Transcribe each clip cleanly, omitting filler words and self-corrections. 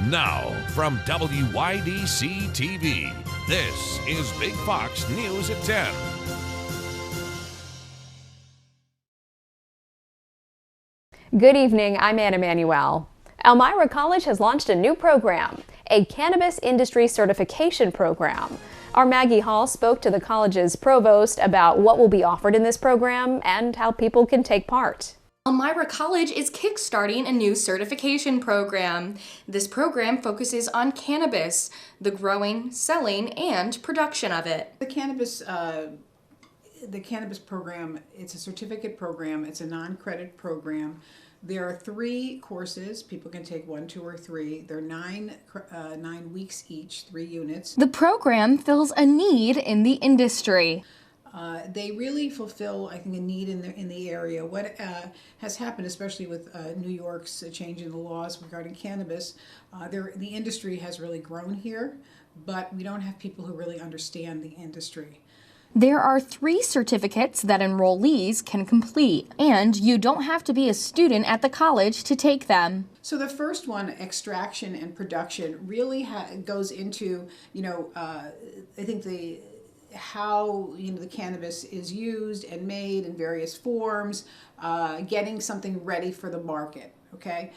Now, from WYDC TV, this is Big Fox News at 10. Good evening, I'm Anna Manuel. Elmira College has launched a new program, a cannabis industry certification program. Our Maggie Hall spoke to the college's provost about what will be offered in this program and how people can take part. Elmira College is kickstarting a new certification program. This program focuses on cannabis, the growing, selling, and production of it. The cannabis program, it's a certificate program. It's a non-credit program. There are 3 courses. People can take 1, 2, or 3. They're 9 weeks each, 3 units. The program fills a need in the industry. They really fulfill, I think, a need in the area. What has happened, especially with New York's change in the laws regarding cannabis, the industry has really grown here, but we don't have people who really understand the industry. There are 3 certificates that enrollees can complete, and you don't have to be a student at the college to take them. So the first one, extraction and production, really goes into, I think how the cannabis is used and made in various forms, getting something ready for the market. Okay.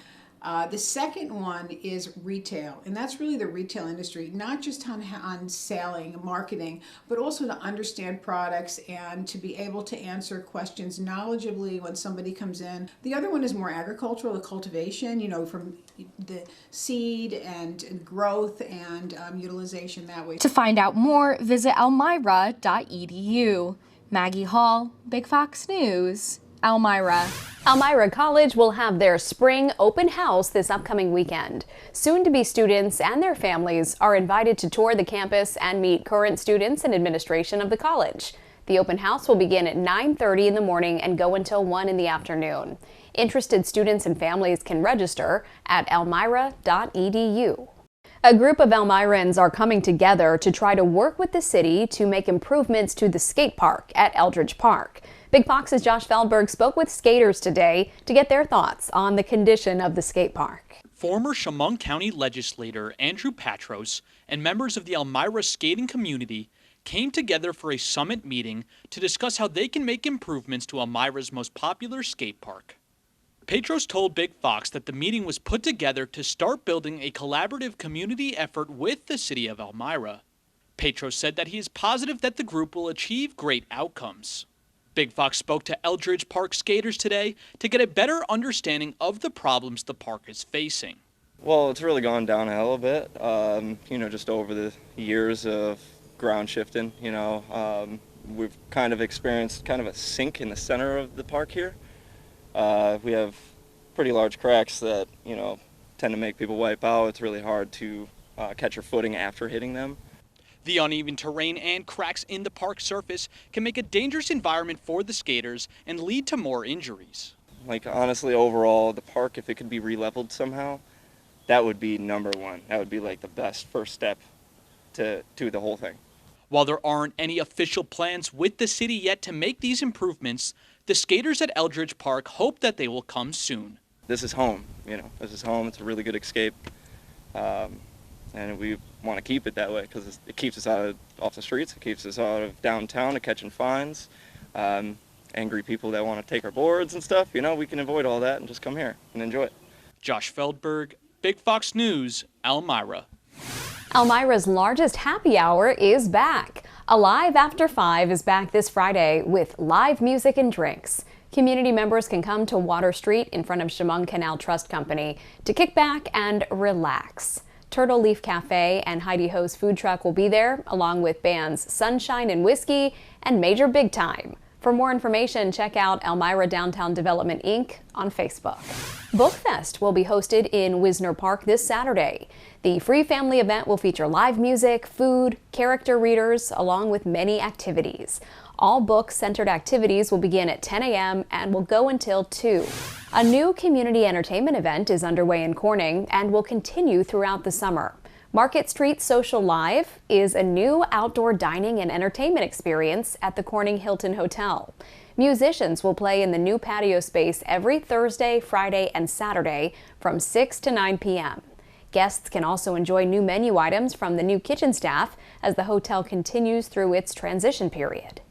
The second one is retail, and that's really the retail industry, not just on selling, marketing, but also to understand products and to be able to answer questions knowledgeably when somebody comes in. The other one is more agricultural, the cultivation, from the seed and growth and utilization that way. To find out more, visit elmira.edu. Maggie Hall, Big Fox News, Elmira. Elmira College will have their spring open house this upcoming weekend. Soon-to-be students and their families are invited to tour the campus and meet current students and administration of the college. The open house will begin at 9:30 in the morning and go until 1 in the afternoon. Interested students and families can register at elmira.edu. A group of Elmirans are coming together to try to work with the city to make improvements to the skate park at Eldridge Park. Big Fox's Josh Feldberg spoke with skaters today to get their thoughts on the condition of the skate park. Former Chemung County legislator Andrew Patros and members of the Elmira skating community came together for a summit meeting to discuss how they can make improvements to Elmira's most popular skate park. Patros told Big Fox that the meeting was put together to start building a collaborative community effort with the city of Elmira. Patros said that he is positive that the group will achieve great outcomes. Big Fox spoke to Eldridge Park skaters today to get a better understanding of the problems the park is facing. Well, it's really gone downhill a bit, just over the years of ground shifting, we've kind of experienced kind of a sink in the center of the park here. We have pretty large cracks that, tend to make people wipe out. It's really hard to catch your footing after hitting them. The uneven terrain and cracks in the park surface can make a dangerous environment for the skaters and lead to more injuries. Honestly, overall, the park, if it could be re-leveled somehow, that would be number one. That would be the best first step to the whole thing. While there aren't any official plans with the city yet to make these improvements, the skaters at Eldridge Park hope that they will come soon. This is home, this is home. It's a really good escape. And we want to keep it that way because it keeps us off the streets. It keeps us out of downtown to catching fines. Angry people that want to take our boards and stuff, we can avoid all that and just come here and enjoy it. Josh Feldberg, Big Fox News, Elmira. Elmira's largest happy hour is back. Alive After 5 is back this Friday with live music and drinks. Community members can come to Water Street in front of Chemung Canal Trust Company to kick back and relax. Turtle Leaf Cafe and Heidi Ho's food truck will be there, along with bands Sunshine and Whiskey and Major Big Time. For more information, check out Elmira Downtown Development, Inc. on Facebook. Bookfest will be hosted in Wisner Park this Saturday. The free family event will feature live music, food, character readers, along with many activities. All book-centered activities will begin at 10 a.m. and will go until 2. A new community entertainment event is underway in Corning and will continue throughout the summer. Market Street Social Live is a new outdoor dining and entertainment experience at the Corning Hilton Hotel. Musicians will play in the new patio space every Thursday, Friday, and Saturday from 6 to 9 p.m. Guests can also enjoy new menu items from the new kitchen staff as the hotel continues through its transition period.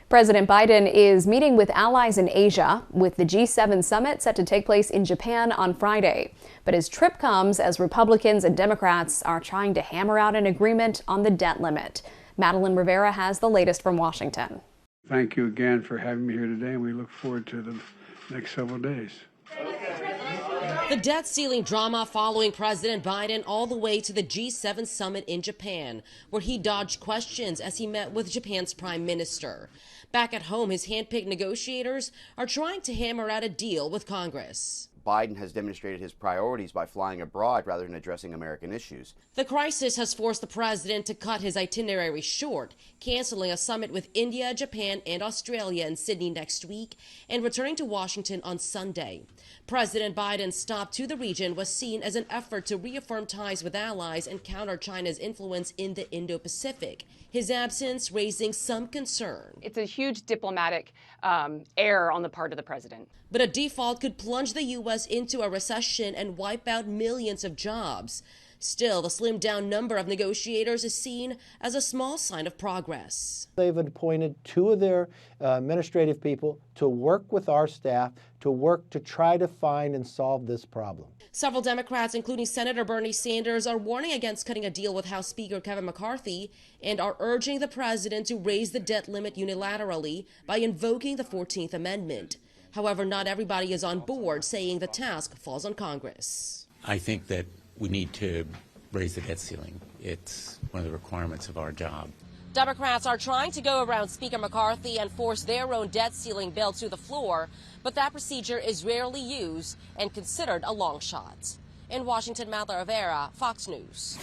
President Biden is meeting with allies in Asia, with the G7 summit set to take place in Japan on Friday. But his trip comes as Republicans and Democrats are trying to hammer out an agreement on the debt limit. Madeline Rivera has the latest from Washington. Thank you again for having me here today, and we look forward to the next several days. The debt ceiling drama following President Biden all the way to the G7 summit in Japan, where he dodged questions as he met with Japan's prime minister. Back at home, his handpicked negotiators are trying to hammer out a deal with Congress. Biden has demonstrated his priorities by flying abroad rather than addressing American issues. The crisis has forced the president to cut his itinerary short, canceling a summit with India, Japan, and Australia in Sydney next week and returning to Washington on Sunday. President Biden's stop to the region was seen as an effort to reaffirm ties with allies and counter China's influence in the Indo-Pacific. His absence raising some concern. It's a huge diplomatic error on the part of the president. But a default could plunge the U.S. into a recession and wipe out millions of jobs. Still, the slimmed down number of negotiators is seen as a small sign of progress. They've appointed two of their administrative people to work with our staff to work to try to find and solve this problem. Several Democrats, including Senator Bernie Sanders, are warning against cutting a deal with House Speaker Kevin McCarthy and are urging the president to raise the debt limit unilaterally by invoking the 14th Amendment. However, not everybody is on board, saying the task falls on Congress. I think that we need to raise the debt ceiling. It's one of the requirements of our job. Democrats are trying to go around Speaker McCarthy and force their own debt ceiling bill to the floor, but that procedure is rarely used and considered a long shot. In Washington, Madeline Rivera, Fox News.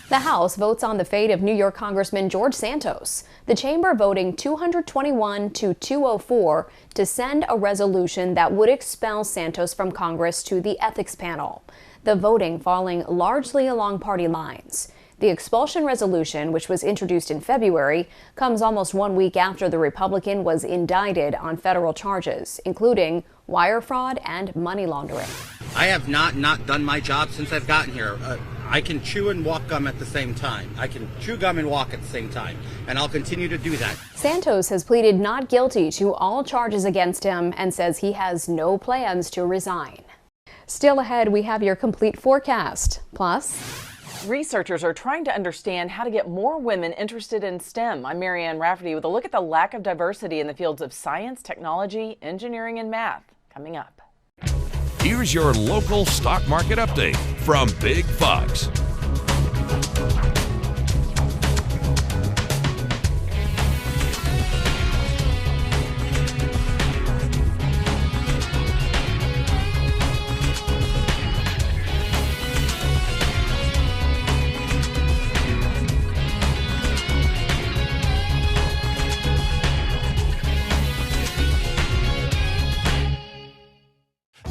The House votes on the fate of New York Congressman George Santos. The chamber voting 221 to 204 to send a resolution that would expel Santos from Congress to the ethics panel. The voting falling largely along party lines. The expulsion resolution, which was introduced in February, comes almost 1 week after the Republican was indicted on federal charges, including wire fraud and money laundering. I have not done my job since I've gotten here. I can chew and walk gum at the same time. I can chew gum and walk at the same time, and I'll continue to do that. Santos has pleaded not guilty to all charges against him and says he has no plans to resign. Still ahead, we have your complete forecast. Plus, researchers are trying to understand how to get more women interested in STEM. I'm Marianne Rafferty with a look at the lack of diversity in the fields of science, technology, engineering, and math. Coming up. Here's your local stock market update from Big Fox.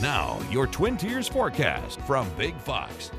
Now, your Twin Tiers forecast from Big Fox.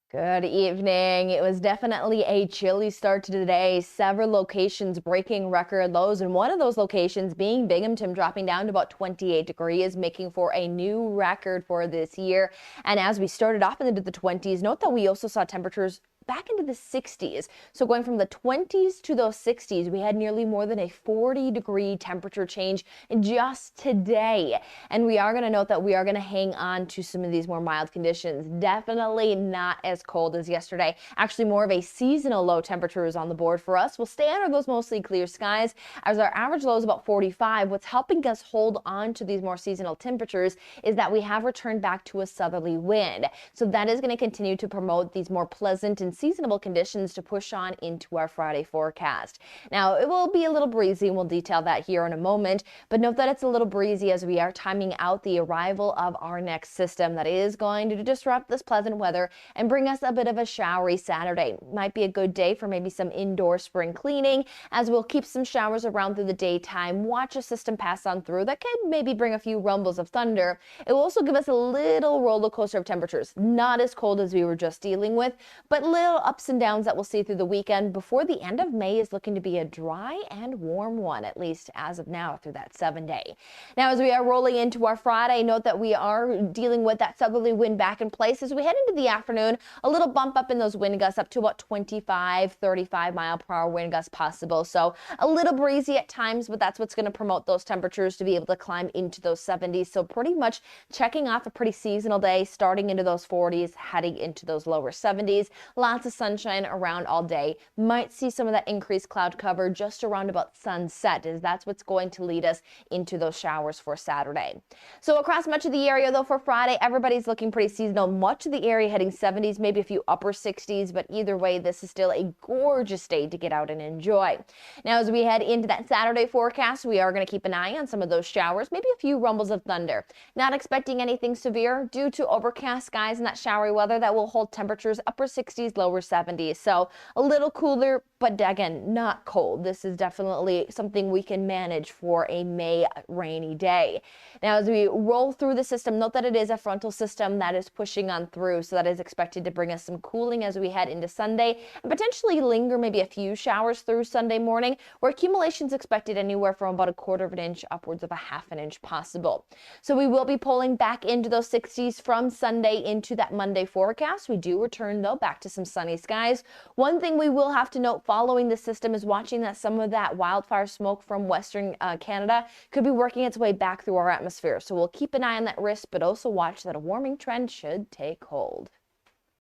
Good evening. It was definitely a chilly start to today. Several locations breaking record lows, and one of those locations being Binghamton, dropping down to about 28 degrees, making for a new record for this year. And as we started off into the 20s, note that we also saw temperatures back into the 60s. So going from the 20s to those 60s, we had nearly more than a 40-degree temperature change just today. And we are going to note that we are going to hang on to some of these more mild conditions. Definitely not as cold as yesterday. Actually, more of a seasonal low temperature is on the board for us. We'll stay under those mostly clear skies as our average low is about 45. What's helping us hold on to these more seasonal temperatures is that we have returned back to a southerly wind. So that is going to continue to promote these more pleasant and seasonable conditions to push on into our Friday forecast. Now, it will be a little breezy, and we'll detail that here in a moment, but note that it's a little breezy as we are timing out the arrival of our next system that is going to disrupt this pleasant weather and bring us a bit of a showery Saturday. Might be a good day for maybe some indoor spring cleaning, as we'll keep some showers around through the daytime, watch a system pass on through that could maybe bring a few rumbles of thunder. It will also give us a little roller coaster of temperatures, not as cold as we were just dealing with, but little little ups and downs that we'll see through the weekend before the end of May is looking to be a dry and warm one, at least as of now through that 7-day. Now, as we are rolling into our Friday, note that we are dealing with that southerly wind back in place as we head into the afternoon. A little bump up in those wind gusts up to about 25, 35 mile per hour wind gusts possible. So a little breezy at times, but that's what's going to promote those temperatures to be able to climb into those 70s. So pretty much checking off a pretty seasonal day, starting into those 40s, heading into those lower 70s. Lots of sunshine around all day. Might see some of that increased cloud cover just around about sunset, as that's what's going to lead us into those showers for Saturday. So across much of the area, though, for Friday, everybody's looking pretty seasonal. Much of the area heading 70s, maybe a few upper 60s, but either way, this is still a gorgeous day to get out and enjoy. Now, as we head into that Saturday forecast, we are going to keep an eye on some of those showers, maybe a few rumbles of thunder. Not expecting anything severe due to overcast skies and that showery weather that will hold temperatures upper 60s, lower 70s. So a little cooler, but again, not cold. This is definitely something we can manage for a May rainy day. Now, as we roll through the system, note that it is a frontal system that is pushing on through, so that is expected to bring us some cooling as we head into Sunday and potentially linger maybe a few showers through Sunday morning, where accumulations expected anywhere from about 1/4 of an inch upwards of 1/2 an inch possible. So we will be pulling back into those 60s from Sunday into that Monday forecast. We do return, though, back to some sunny skies. One thing we will have to note following the system is watching that some of that wildfire smoke from Western Canada could be working its way back through our atmosphere. So we'll keep an eye on that risk, but also watch that a warming trend should take hold.